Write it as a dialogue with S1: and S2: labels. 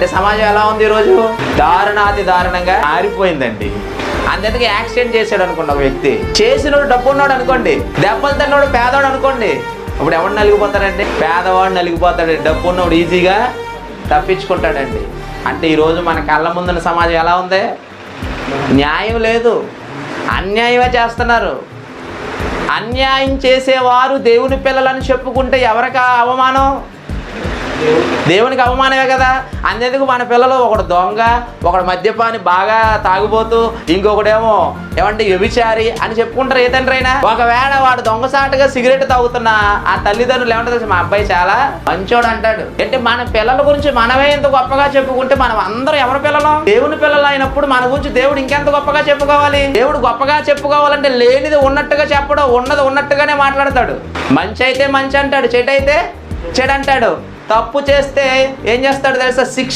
S1: అంటే సమాజం ఎలా ఉంది ఈరోజు? దారుణాతి దారుణంగా మారిపోయిందండి. అందుకే యాక్సిడెంట్ చేశాడు అనుకోండి ఒక వ్యక్తి, చేసినోడు డబ్బు ఉన్నాడు అనుకోండి, దెబ్బలు తిన్నోడు పేదవాడు అనుకోండి, ఇప్పుడు ఎవడు నలిగిపోతాడండి? పేదవాడు నలిగిపోతాడు, డబ్బు ఉన్నవాడు ఈజీగా తప్పించుకుంటాడండి. అంటే ఈరోజు మన కళ్ళ ముందున్న సమాజం ఎలా ఉంది? న్యాయం లేదు, అన్యాయమే చేస్తున్నారు. అన్యాయం చేసేవారు దేవుని పిల్లలని చెప్పుకుంటే ఎవరికి అవమానం? దేవునికి అవమానమే కదా. అందుకు మన పిల్లలు ఒకడు దొంగ, ఒకడు మద్యపాని బాగా తాగుబోతూ, ఇంకొకడేమో ఏమంటే వ్యభిచారి అని చెప్పుకుంటారు ఏ తండ్రి అయినా. ఒకవేళ వాడు దొంగసాటుగా సిగరెట్ తాగుతున్నా ఆ తల్లిదండ్రులు ఏమంటారు తెలుసు? మా అబ్బాయి చాలా మంచోడు అంటాడు. అంటే మన పిల్లల గురించి మనమే ఎంత గొప్పగా చెప్పుకుంటే మనం అందరం ఎవరి పిల్లలు? దేవుని పిల్లలు అయినప్పుడు మన గురించి దేవుడు ఇంకెంత గొప్పగా చెప్పుకోవాలి? దేవుడు గొప్పగా చెప్పుకోవాలంటే లేనిది ఉన్నట్టుగా చెప్పడం, ఉన్నది ఉన్నట్టుగానే మాట్లాడతాడు. మంచి అయితే మంచి అంటాడు, చెడు అయితే చెడు అంటాడు. తప్పు చేస్తే ఏం చేస్తాడు తెలుసా? శిక్ష